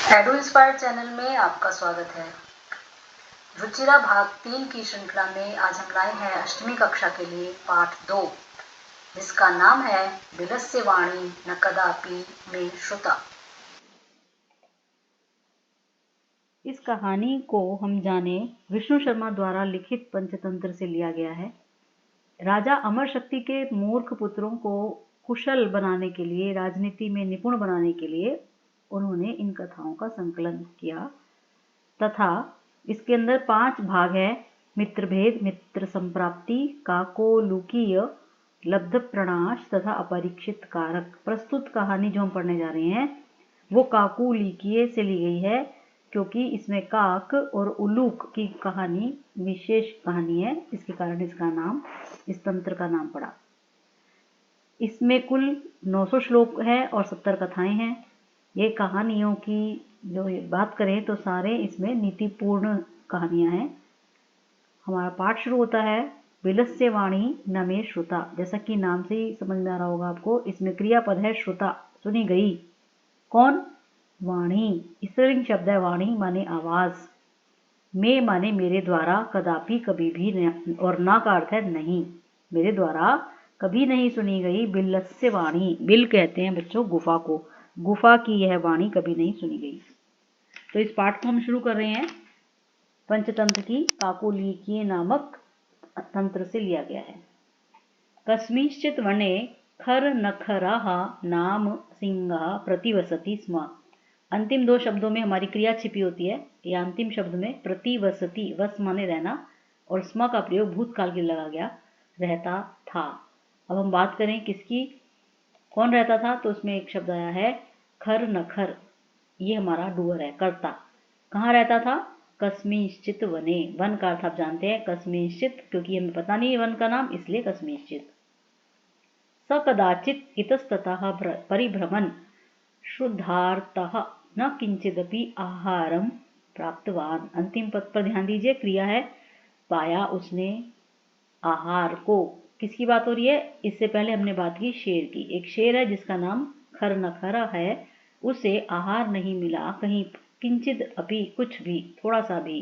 Edu inspired channel में आपका स्वागत है। रुचिरा भाग 3 की श्रृंखला में आज हम लाए हैं अष्टमी कक्षा के लिए पाठ 2, जिसका नाम है बिलस्य वाणी न कदापि में श्रुता। इस कहानी को हम जाने विष्णु शर्मा द्वारा लिखित पंचतंत्र से लिया गया है। राजा अमर शक्ति के मूर्ख पुत्रों को कुशल बनाने के लिए, राजनीति में निपुण बनाने के लिए उन्होंने इन कथाओं का संकलन किया तथा इसके अंदर 5 भाग है। मित्रभेद, मित्र संप्राप्ति, काकोलुकीय, लब्ध प्रणाश तथा अपरीक्षित कारक। प्रस्तुत कहानी जो हम पढ़ने जा रहे हैं वो काकोलुकीय से ली गई है, क्योंकि इसमें काक और उलूक की कहानी विशेष कहानी है, इसके कारण इसका नाम, इस तंत्र का नाम पड़ा। इसमें कुल 900 श्लोक है और 70 कथाएं हैं। ये कहानियों की जो बात करें तो सारे इसमें नीतिपूर्ण कहानियां हैं। हमारा पाठ शुरू होता है बिलस्य वाणी न मे श्रुता। जैसा कि नाम से ही समझ में आ रहा होगा आपको, इसमें क्रियापद है श्रुता, सुनी गई। कौन? वाणी। स्त्रीलिंग शब्द है। वाणी माने आवाज, में माने मेरे द्वारा, कदापि कभी भी, और ना का अर्थ है नहीं, मेरे द्वारा कभी नहीं सुनी गई। बिलस्य वाणी, बिल कहते हैं बच्चों गुफा को, गुफा की यह वाणी कभी नहीं सुनी गई। तो इस पाठ को हम शुरू कर रहे हैं। पंचतंत्र की काकोलुकीय नामक तंत्र से लिया गया है। कस्मिंश्चित् वने खर नखरः नाम सिंहः प्रतिवसति स्म। अंतिम 2 शब्दों में हमारी क्रिया छिपी होती है। या अंतिम शब्द में प्रतिवसति, वस माने रहना, और स्म का प्रयोग भूतकाल के लगा गया, रहता था। अब हम बात करें किसकी, कौन रहता था, तो उसमें एक शब्द आया है खर नखर। ये हमारा डूअर है, कर्ता। कहाँ रहता था? कस्मिंश्चित् वने। वन का अर्थ आप जानते हैं, कस्मिंश्चित्, क्योंकि हमें पता नहीं है वन का नाम, इसलिए कस्मिंश्चित्। स कदाचित् इतस्ततः परिभ्रमन् शुद्धार्थः न किंचिदपि आहारम प्राप्तवान। अंतिम पद पर ध्यान दीजिए, क्रिया है पाया उसने आहार को। किसकी बात हो रही है? इससे पहले हमने बात की शेर की। एक शेर है जिसका नाम खर नखरा है, उसे आहार नहीं मिला कहीं, किंचित अपि, कुछ भी, थोड़ा सा भी।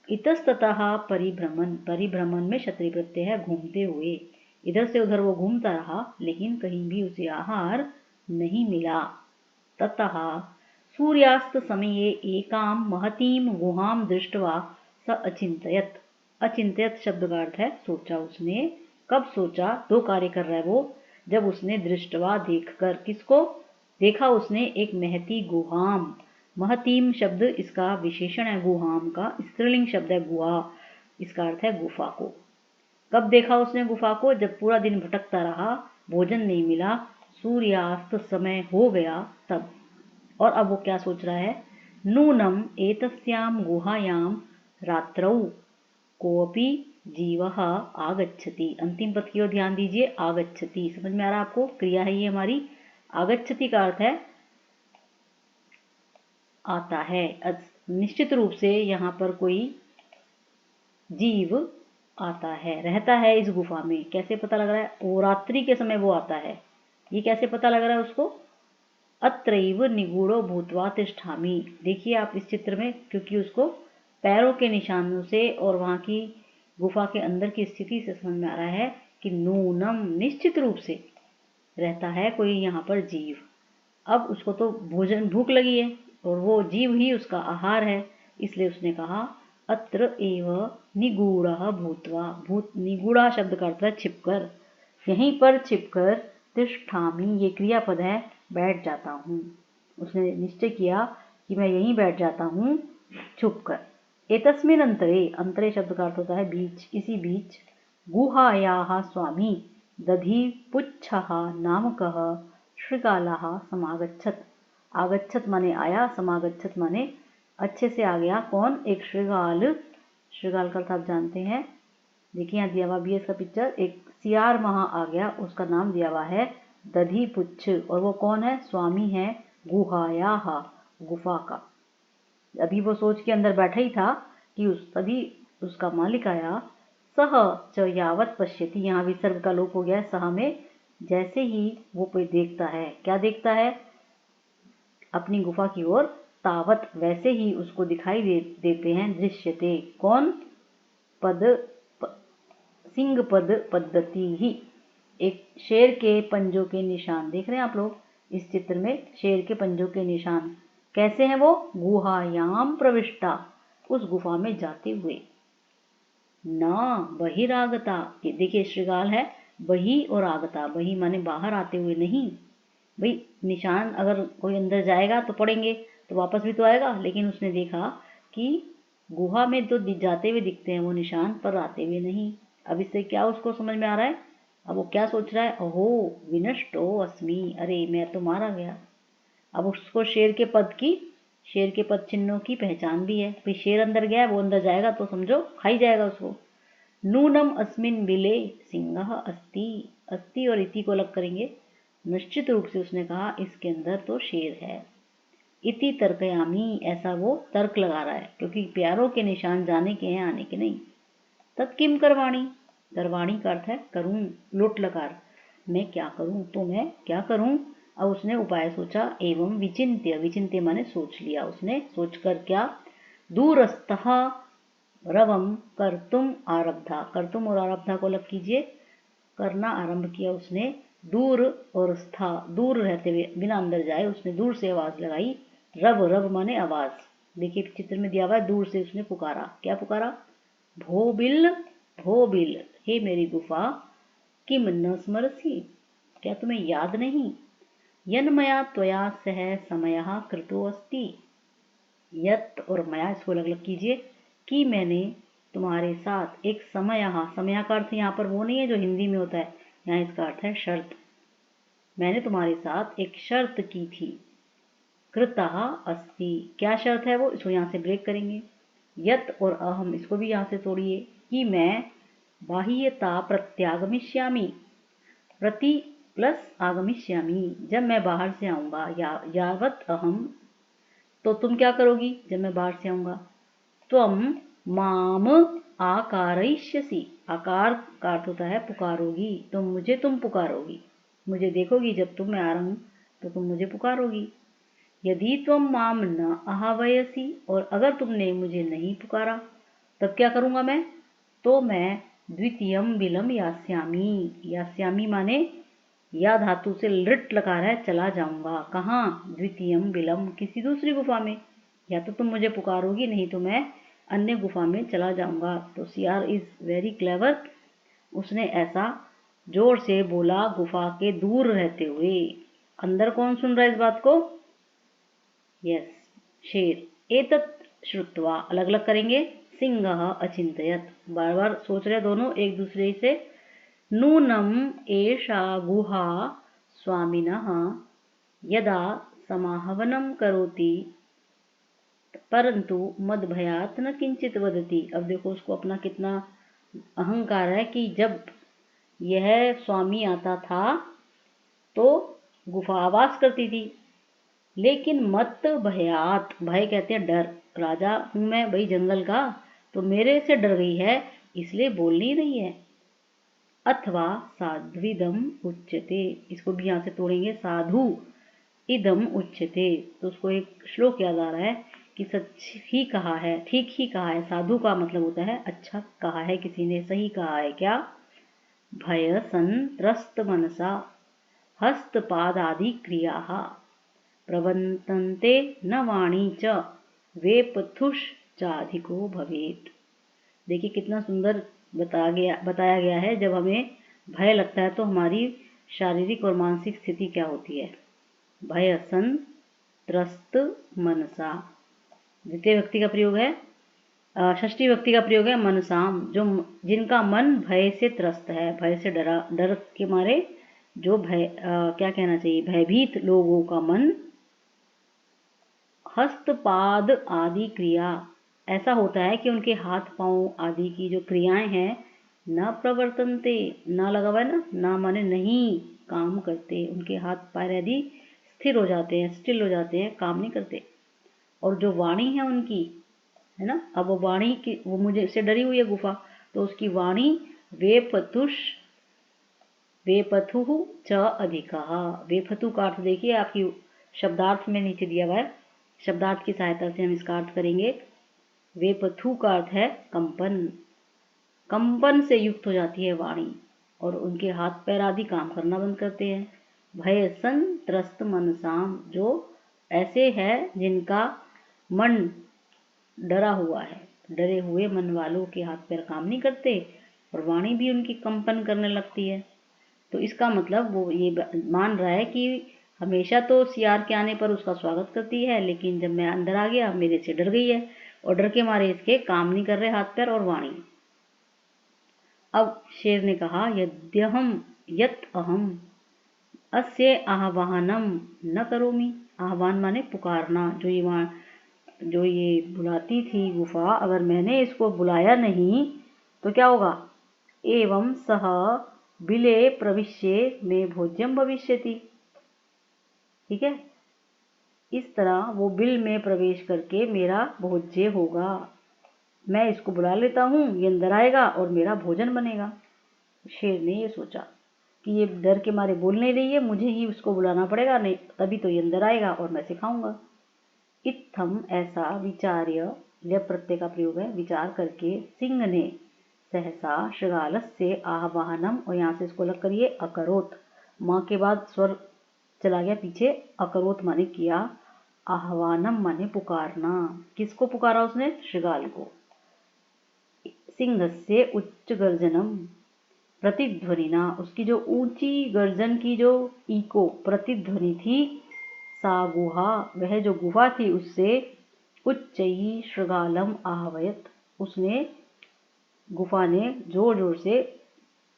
इतस्ततः परिभ्रमण, परिभ्रमण में क्षत्रिय प्रत्यय है, घूमते हुए। इधर से उधर वो घूमता रहा, लेकिन कहीं भी उसे आहार नहीं मिला। ततः सूर्यास्त समये एकाम महतीम गुहाम दृष्ट्वा स अचिंतयत्। अचिंतयत् शब्द का अर्थ है सोचा उसने। कब सोचा? 2 कार्य कर रहा है वो। जब उसने दृष्टवा, देखकर, किसको देखा उसने? एक महती गुहाम। महतीम शब्द इसका विशेषण है गुहाम का, स्त्रीलिंग शब्द है गुहा, इसका अर्थ है गुफा को। कब देखा उसने गुफा को? जब पूरा दिन भटकता रहा, भोजन नहीं मिला, सूर्यास्त समय हो गया तब। और अब वो क्या सोच रहा है? नूनम एतस्याम गुहायाम रात्रौ कोऽपि जीवः आगच्छति। अंतिम पद की ओर ध्यान दीजिए, आगच्छति। समझ में आ रहा है आपको? क्रिया है ये हमारी। आगच्छति का अर्थ है आता है। निश्चित रूप से यहाँ पर कोई जीव आता है, रहता है इस गुफा में। कैसे पता लग रहा है? वो रात्रि के समय वो आता है। ये कैसे पता लग रहा है उसको? अत्रैव निगूढ़ो भूत्वा तिष्ठामि। देखिए आप इस चित्र में, क्योंकि उसको पैरों के निशानों से और वहां की गुफा के अंदर की स्थिति से समझ में आ रहा है कि नूनम, निश्चित रूप से रहता है कोई यहाँ पर जीव। अब उसको तो भोजन, भूख लगी है, और वो जीव ही उसका आहार है, इसलिए उसने कहा अत्र एव निगूढ़ः भूत्वा। भूत, निगूढ़ा शब्द का अर्थ है छिपकर, यहीं पर छिपकर, तिष्ठामि, ये क्रियापद है, बैठ जाता हूँ। उसने निश्चय किया कि मैं यहीं बैठ जाता हूँ छुपकर। एतस्मिन् अंतरे, अंतरे शब्द का अर्थ होता है बीच, इसी बीच। गुहायाः स्वामी दधिपुच्छः नामकः शृगालः समागच्छत्। आगच्छत माने आया, समागच्छत माने अच्छे से आ गया। कौन? एक शृगाल। शृगाल का अर्थ आप जानते हैं, देखिए यहाँ दिया हुआ भी है इसका पिक्चर। एक सियार वहां आ गया, उसका नाम दिया हुआ है दधिपुच्छ, और वो कौन है? स्वामी है गुहायाः, गुफा का। अभी वो सोच के अंदर बैठा ही था कि तभी उसका मालिक आया। सह च यावत पश्यति, यहाँ विसर्ग का लोप हो गया है सह में। जैसे ही वो कोई देखता है, क्या देखता है? अपनी गुफा की ओर, तावत वैसे ही उसको दिखाई देते हैं, दृश्यते कौन, पद सिंह पद पद्धति ही, एक शेर के पंजों के निशान देख रहे हैं आप लोग इस चित्र में, शेर के पंजों के निशान कैसे हैं वो, गुहायाम प्रविष्टा, उस गुफा में जाते हुए, न बहिरागता, ये देखिए श्रृगाल है, बही और आगता, बही माने बाहर आते हुए नहीं, भाई निशान अगर कोई अंदर जाएगा तो पड़ेंगे तो वापस भी तो आएगा, लेकिन उसने देखा कि गुहा में तो जाते हुए दिखते हैं वो निशान, पर आते हुए नहीं। अब इससे क्या उसको समझ में आ रहा है, अब वो क्या सोच रहा है, अहो विनष्टो अस्मि, अरे मैं तो मारा गया। अब उसको शेर के पद चिन्हों की पहचान भी है, भाई शेर अंदर गया है, वो अंदर जाएगा तो समझो खा ही जाएगा उसको। नूनम अस्मिन बिले सिंह अस्ति, अस्ति और इति को अलग करेंगे, निश्चित रूप से उसने कहा इसके अंदर तो शेर है। इति तर्कयामी, ऐसा वो तर्क लगा रहा है, क्योंकि प्यारों के निशान जाने के हैं, आने के नहीं। तत्किम करवाणी, करवाणी का अर्थ है करूं, लोट लकार, मैं क्या करूं, तो मैं क्या करूं। अब उसने उपाय सोचा, एवं विचिंत्य, विचिंत्य माने सोच लिया, उसने सोचकर क्या, दूरस्थः रवम कर्तुम आरब्धा, कर्तुम और आरब्धा को अलग कीजिए, करना आरंभ किया उसने, दूर और स्था, दूर रहते हुए बिना अंदर जाए उसने दूर से आवाज लगाई, रव, रव माने आवाज, देखिए चित्र में दिया हुआ है, दूर से उसने पुकारा, क्या पुकारा, भोबिल, भोबिल, हे मेरी गुफा, किम न स्मरसी, क्या तुम्हें याद नहीं, यन्मया त्वया सह समयः कृतो अस्ति, यत और मया इसको अलग अलग कीजिए, कि मैंने तुम्हारे साथ एक समय, समय का अर्थ यहाँ पर वो नहीं है जो हिंदी में होता है, यहाँ इसका अर्थ है शर्त, मैंने तुम्हारे साथ एक शर्त की थी, कृतः अस्ति, क्या शर्त है वो, इसको यहाँ से ब्रेक करेंगे, यत और अहम इसको भी यहाँ से तोड़िए, कि मैं बाह्यता प्रत्यागमिष्यामि, प्रति प्लस आगमिष्यामि, जब मैं बाहर से आऊंगा, यावत अहम, तो तुम क्या करोगी जब मैं बाहर से आऊंगा, त्वम माम आकारयिष्यसि, आकार का अर्थ होता है पुकारोगी, तुम पुकारोगी, मुझे देखोगी जब तुम मैं आ रहा हूं तो तुम मुझे पुकारोगी, यदि तुम माम न आह्वयसि, और अगर तुमने मुझे नहीं पुकारा तब क्या करूंगा मैं, तो मैं द्वितीयम बिलम यास्यामी, यास्यामी माने या धातु से लृट लकार है, चला जाऊंगा, कहाँ, द्वितीयम बिलम, किसी दूसरी गुफा में, या तो तुम मुझे पुकारोगी, नहीं तो मैं अन्य गुफा में चला जाऊंगा। तो सीआर इज वेरी क्लेवर, उसने ऐसा जोर से बोला गुफा के दूर रहते हुए। अंदर कौन सुन रहा है इस बात को, यस शेर। एतत् श्रुत्वा, अलग अलग करेंगे, सिंहः अचिंतयत्, बार बार सोच रहे दोनों एक दूसरे से, नूनम एषा गुहा स्वामिनः यदा समाहवनं करोति परंतु मदभयात् न किंचित वदति। अब देखो उसको अपना कितना अहंकार है कि जब यह स्वामी आता था तो गुफा आवाज करती थी, लेकिन मत भयात, भय कहते हैं डर, राजा हूं मैं भाई जंगल का, तो मेरे से डर गई है इसलिए बोल नहीं रही है। अथवा साध्विदम उच्यते, इसको भी यहाँ से तोड़ेंगे, साधु इदम उच्यते, तो उसको एक श्लोक याद आ रहा है कि सच ही कहा है, ठीक ही कहा है, साधु का मतलब होता है अच्छा कहा है किसी ने, सही कहा है, क्या, भय संत्रस्त मनसा हस्तपादादि क्रिया प्रवर्तन्ते न वाणी च वेपथुश्चाधिको भवेत्। देखिए कितना सुंदर बताया गया है, जब हमें भय लगता है तो हमारी शारीरिक और मानसिक स्थिति क्या होती है, भय संत्रस्त मनसा, द्वितीय व्यक्ति का प्रयोग है, षष्ठी व्यक्ति का प्रयोग है मनसाम, जो जिनका मन भय से त्रस्त है, भय से डर के मारे जो भय क्या कहना चाहिए, भयभीत लोगों का मन, हस्तपाद आदि क्रिया, ऐसा होता है कि उनके हाथ पांव आदि की जो क्रियाएं हैं, न प्रवर्तनते, न लगा हुआ है ना माने नहीं काम करते, उनके हाथ पैर आदि स्थिर हो जाते हैं, स्टिल हो जाते हैं, काम नहीं करते। और जो वाणी है उनकी, है ना, अब वो वाणी की, वो मुझे से डरी हुई है गुफा, तो उसकी वाणी वेपथु च अधिका, वेपथु का अर्थ देखिए आपकी शब्दार्थ में नीचे दिया हुआ है, शब्दार्थ की सहायता से हम इसका अर्थ करेंगे। वेपथु का अर्थ है कंपन, कंपन से युक्त हो जाती है वाणी और उनके हाथ पैर आदि काम करना बंद करते हैं। भय सन त्रस्त मनसाम, जो ऐसे है जिनका मन डरा हुआ है, डरे हुए मन वालों के हाथ पैर काम नहीं करते और वाणी भी उनकी कंपन करने लगती है। तो इसका मतलब वो ये मान रहा है कि हमेशा तो सियार के आने पर उसका स्वागत करती है, लेकिन जब मैं अंदर आ गया मेरे से डर गई है और डर के मारे इसके काम नहीं कर रहे हाथ पैर और वाणी। अब शेर ने कहा, यद्यहम यत अहम अस्य आह्वानम न करोमि। आह्वान माने पुकारना, जो ये बुलाती थी गुफा, अगर मैंने इसको बुलाया नहीं तो क्या होगा। एवं सह बिले प्रविश्ये में भोज्यम भविष्यति। ठीक है, इस तरह वो बिल में प्रवेश करके मेरा भोज्य होगा। मैं इसको बुला लेता हूँ, ये अंदर आएगा और मेरा भोजन बनेगा। शेर ने ये सोचा कि ये डर के मारे बोल नहीं रही है, मुझे ही उसको बुलाना पड़ेगा, नहीं तभी तो ये अंदर आएगा और मैं सिखाऊंगा। इत्थम, ऐसा, विचार्य, ल्य प्रत्यय का प्रयोग है, विचार करके, सिंह ने सहसा शृगालस्य आह्वानम, और यहाँ से इसको अलग करिए, अकरोत, माँ के बाद स्वर चला गया पीछे, अकरोत माने किया, आह्वानम माने पुकारना। किसको पुकारा उसने? शृगाल को। सिंह से उच्च गर्जनम प्रतिध्वनिना, उसकी जो ऊंची गर्जन की जो इको प्रतिध्वनि थी, सा गुहा, वह जो गुफा थी उससे, उच्चई शृगालम आहवयत, उसने, गुफा ने जोर जोर से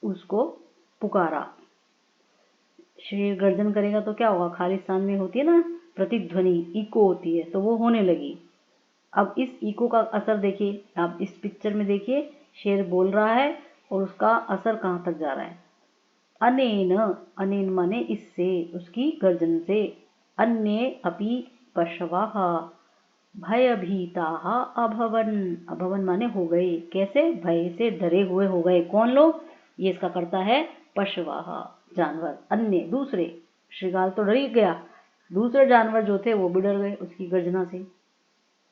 उसको पुकारा। शेर गर्जन करेगा तो क्या होगा, खाली स्थान में होती है ना प्रतिध्वनि, इको होती है, तो वो होने लगी। अब इस इको का असर देखिए, आप इस पिक्चर में देखिए, शेर बोल रहा है और उसका असर कहाँ तक जा रहा है। अनेन, अनेन माने इससे, उसकी गर्जन से, अन्ये अपि पशवः भयभीताः अभवन, अभवन माने हो गए, कैसे, भय से डरे हुए हो गए। कौन लोग? ये इसका करता है पशवः, जानवर, अन्य दूसरे, शृगाल तो डर ही गया, दूसरे जानवर जो थे वो भी डर गए उसकी गर्जना से।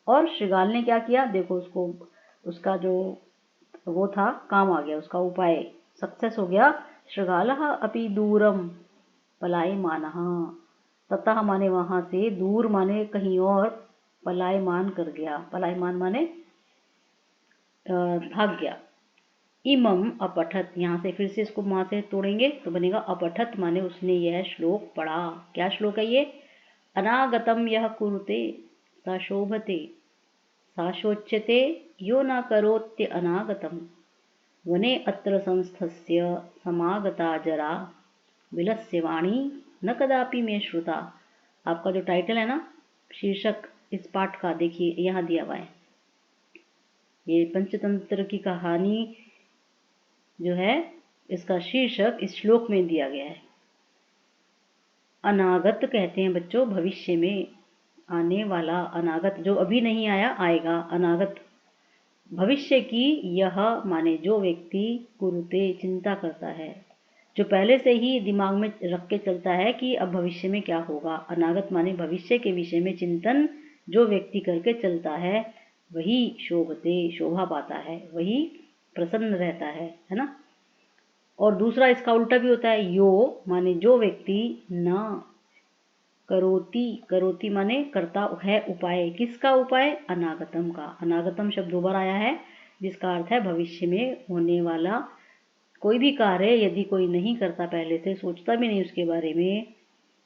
और शृगाल ने क्या किया, देखो उसको, उसका जो वो था काम आ गया, उसका उपाय सक्सेस हो गया। शृगालः अपि दूरम पलायमानः, ततः माने वहां से, दूर माने कहीं और, पलायमान कर गया, पलायमान माने भाग गया। इमम अपठत, यहाँ से फिर से इसको माँ से तोड़ेंगे तो बनेगा अपठत, माने उसने यह श्लोक पढ़ा। क्या श्लोक है ये? अनागतम यह कुरुते सा शोभते सा शोच्यते यो न करोत्य अनागतम वने अत्र संस्थस्य समागता जरा विलस्य वाणी न कदापि में श्रुता। आपका जो टाइटल है ना, शीर्षक इस पाठ का, देखिए यहाँ दिया हुआ है। ये पंचतंत्र की कहानी जो है, इसका शीर्षक इस श्लोक में दिया गया है। अनागत कहते हैं बच्चों भविष्य में आने वाला, अनागत जो अभी नहीं आया आएगा, अनागत। भविष्य की, यह माने जो व्यक्ति, कुरुते चिंता करता है, जो पहले से ही दिमाग में रख के चलता है कि अब भविष्य में क्या होगा। अनागत माने भविष्य के विषय में चिंतन जो व्यक्ति करके चलता है, वही शोभते, शोभा पाता है, वही प्रसन्न रहता है ना। और दूसरा इसका उल्टा भी होता है, यो माने जो व्यक्ति, न करोति, करोति माने करता है उपाय, किसका उपाय? अनागतम का। अनागतम शब्द दो बार आया है, जिसका अर्थ है भविष्य में होने वाला कोई भी कार्य यदि कोई नहीं करता, पहले से सोचता भी नहीं उसके बारे में,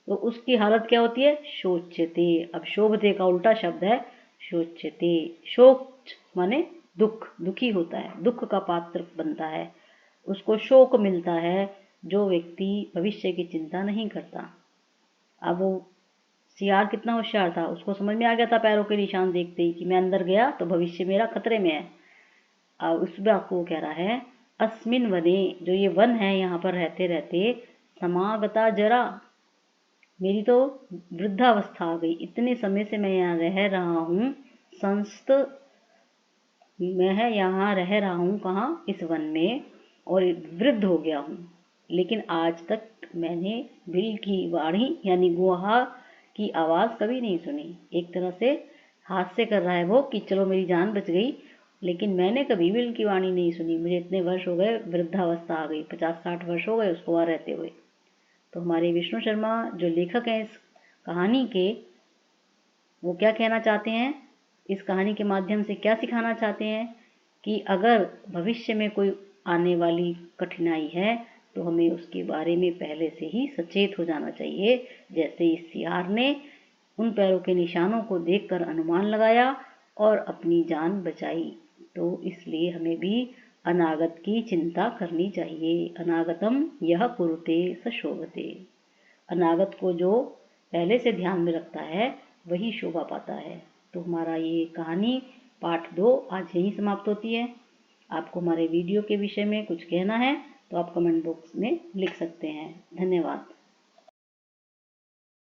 तो उसकी हालत क्या होती है? शोच्यते। अब शोभते का उल्टा शब्द है शोच्यते। शोच माने दुख, दुखी होता है, दुख का पात्र बनता है, उसको शोक मिलता है जो व्यक्ति भविष्य की चिंता नहीं करता। अब वो सियार कितना होशियार था, उसको समझ में आ गया था पैरों के निशान देखते ही कि मैं अंदर गया तो भविष्य मेरा खतरे में है। अब उस बात को कह रहा है, अस्मिन वने, जो ये वन है, यहाँ पर रहते रहते, समागता जरा, मेरी तो वृद्धावस्था आ गई, इतने समय से मैं यहाँ रह रहा हूँ, संस्त, मैं यहाँ रह रहा हूँ, कहाँ? इस वन में, और वृद्ध हो गया हूँ, लेकिन आज तक मैंने बिल की वाणी यानी गुहा की आवाज़ कभी नहीं सुनी। एक तरह से हास्य कर रहा है वो कि चलो मेरी जान बच गई, लेकिन मैंने कभी भी उनकी वाणी नहीं सुनी। मुझे इतने वर्ष हो गए, वृद्धावस्था आ गई, 50-60 वर्ष हो गए उसको वहाँ रहते हुए। तो हमारे विष्णु शर्मा जो लेखक हैं इस कहानी के, वो क्या कहना चाहते हैं, इस कहानी के माध्यम से क्या सिखाना चाहते हैं कि अगर भविष्य में कोई आने वाली कठिनाई है तो हमें उसके बारे में पहले से ही सचेत हो जाना चाहिए। जैसे इस सियार ने उन पैरों के निशानों को देखकर अनुमान लगाया और अपनी जान बचाई। तो इसलिए हमें भी अनागत की चिंता करनी चाहिए। अनागतम यह कुरुते स शोभते। अनागत को जो पहले से ध्यान में रखता है वही शोभा पाता है। तो हमारा ये कहानी पाठ 2 आज यहीं समाप्त होती है। आपको हमारे वीडियो के विषय में कुछ कहना है तो आप कमेंट बॉक्स में लिख सकते हैं। धन्यवाद।